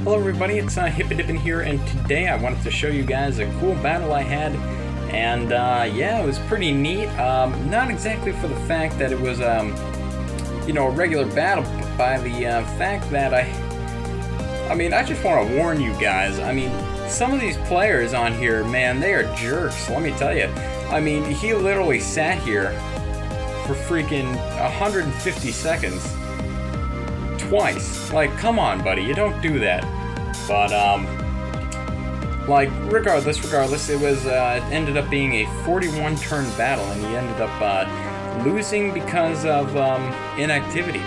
Hello everybody, it's Hippadippin here, and today I wanted to show you guys a cool battle I had, and yeah, it was pretty neat. Not exactly for the fact that it was, you know, a regular battle, but by the fact that I mean, I just want to warn you guys. I mean, some of these players on here, man, they are jerks, let me tell you. I mean, he literally sat here for freaking 150 seconds. Twice. Like, come on, buddy, you don't do that. But, like, regardless, it was, ended up being a 41-turn battle, and he ended up, losing because of, inactivity.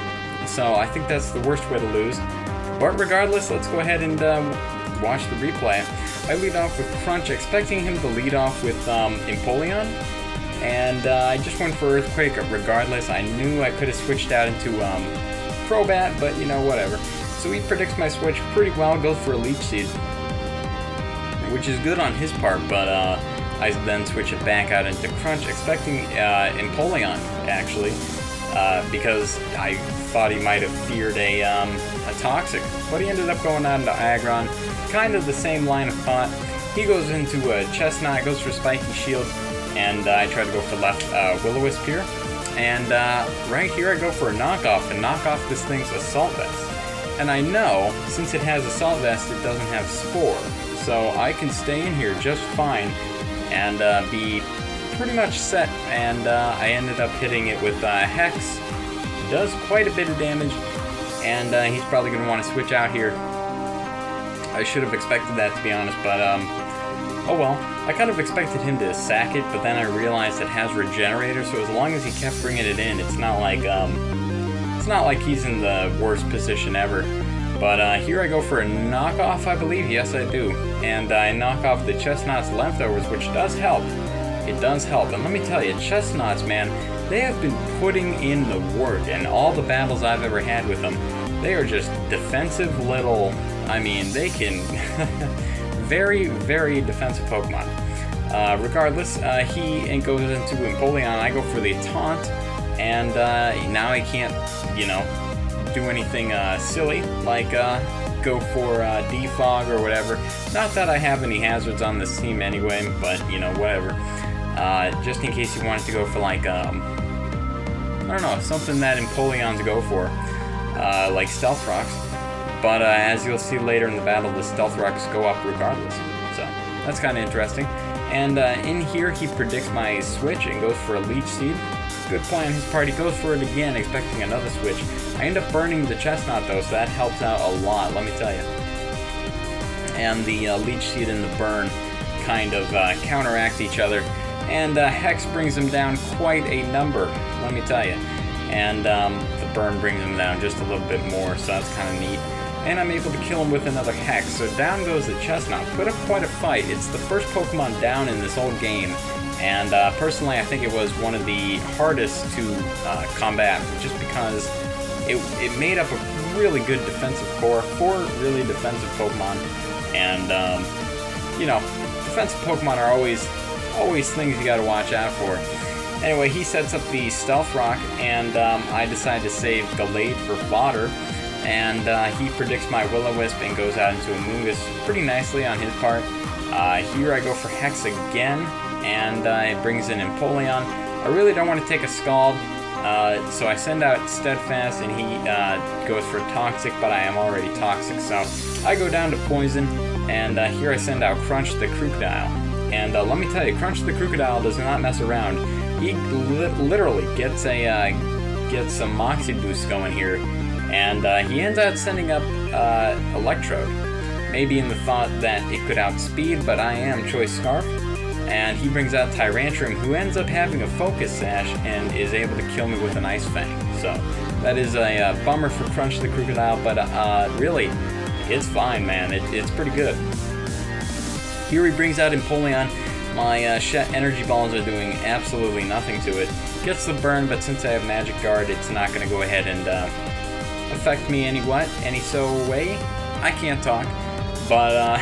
So, I think that's the worst way to lose. But regardless, let's go ahead and, watch the replay. I lead off with Crunch, expecting him to lead off with, Empoleon. And, I just went for Earthquake regardless. I knew I could have switched out into, Crobat, but you know, whatever. So he predicts my switch pretty well, goes for a Leech Seed, which is good on his part, but I then switch it back out into Crunch, expecting Empoleon, actually, because I thought he might have feared a Toxic, but he ended up going out into Aggron, kind of the same line of thought. He goes into a Chestnut, goes for Spiky Shield, and I try to go for left Will-O-Wisp here. And right here I go for a knockoff, and knock off this thing's Assault Vest. And I know, since it has Assault Vest, it doesn't have Spore. So I can stay in here just fine and be pretty much set. And I ended up hitting it with Hex. Does quite a bit of damage, and he's probably going to want to switch out here. I should have expected that, to be honest, but oh well. I kind of expected him to sack it, but then I realized it has Regenerator, so as long as he kept bringing it in, it's not like he's in the worst position ever. But here I go for a knockoff, I believe. Yes, I do. And I knock off the Chestnut's Leftovers, which does help. It does help. And let me tell you, Chestnuts, man, they have been putting in the work, and all the battles I've ever had with them, they are just defensive little, I mean, they can... very, very defensive Pokemon. Regardless, he goes into Empoleon. I go for the Taunt, and now I can't, you know, do anything silly, like go for Defog or whatever. Not that I have any hazards on this team anyway, but, you know, whatever. Just in case you wanted to go for, like, I don't know, something that Empoleon's go for, like Stealth Rocks. But as you'll see later in the battle, the Stealth Rocks go up regardless. So that's kind of interesting. And in here, he predicts my switch and goes for a Leech Seed. Good play on his part. He goes for it again, expecting another switch. I end up burning the Chestnut, though, so that helps out a lot, let me tell you. And the Leech Seed and the burn kind of counteract each other. And Hex brings him down quite a number, let me tell you. And the burn brings him down just a little bit more, so that's kind of neat. And I'm able to kill him with another Hex. So down goes the Chestnut. Put up quite a fight. It's the first Pokemon down in this whole game. And personally, I think it was one of the hardest to combat, just because it made up a really good defensive core. 4 really defensive Pokemon. And, you know, defensive Pokemon are always things you gotta watch out for. Anyway, he sets up the Stealth Rock, and I decide to save Gallade for fodder. And he predicts my Will-O-Wisp and goes out into Amoonguss pretty nicely on his part. Here I go for Hex again, and it brings in Empoleon. I really don't want to take a Scald, so I send out Steadfast, and he goes for Toxic, but I am already Toxic, so I go down to Poison, and here I send out Crunch the Crocodile. And let me tell you, Crunch the Crocodile does not mess around. He literally gets some Moxie boost going here. And he ends up sending up Electrode, maybe in the thought that it could outspeed, but I am Choice Scarf. And he brings out Tyrantrum, who ends up having a Focus Sash and is able to kill me with an Ice Fang. So that is a bummer for Crunch the Crocodile, but really, it's fine, man. It's pretty good. Here he brings out Empoleon. My Energy Balls are doing absolutely nothing to it. Gets the burn, but since I have Magic Guard, it's not going to go ahead and affect me any way. I can't talk, but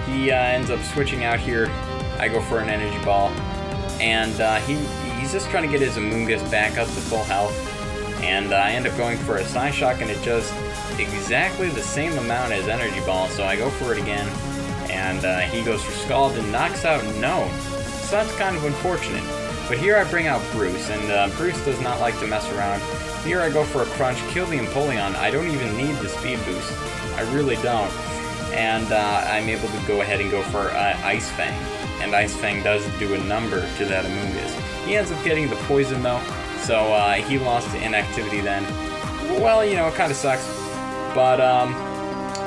he ends up switching out here. I go for an Energy Ball, and he's just trying to get his Amoonguss back up to full health. and I end up going for a Psyshock, and it does exactly the same amount as Energy Ball, so I go for it again, and he goes for Scald and knocks out Gnome. So that's kind of unfortunate. But here I bring out Bruce, and Bruce does not like to mess around. Here I go for a Crunch, kill the Empoleon. I don't even need the speed boost. I really don't. And I'm able to go ahead and go for Ice Fang. And Ice Fang does do a number to that Amoonguss. He ends up getting the poison though, so he lost to inactivity then. Well, you know, it kind of sucks. But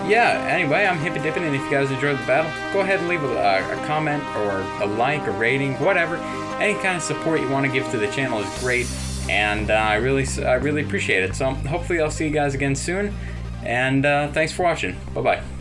yeah, anyway, I'm Hippy Dippin', and if you guys enjoyed the battle, go ahead and leave a comment or a like, a rating, whatever. Any kind of support you want to give to the channel is great, and I really appreciate it. So hopefully I'll see you guys again soon, and thanks for watching. Bye-bye.